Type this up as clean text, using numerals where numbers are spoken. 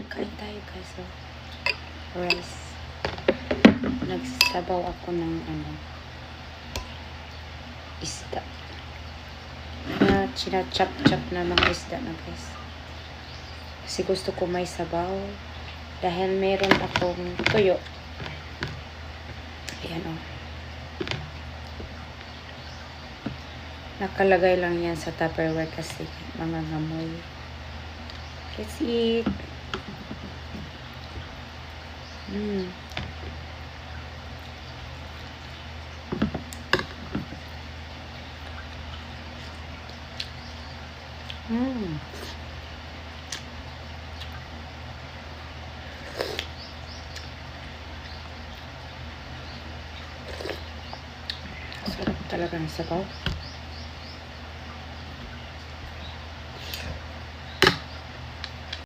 Kain tayo guys. So, rice. Nagsabaw ako ng isda. China-chop-chop na mga isda na guys. Kasi gusto ko may sabaw. Dahil meron akong tuyo. Ayan o. Nakalagay lang yan sa Tupperware kasi mga ngamoy. Let's eat. Sarap talaga ng sabaw.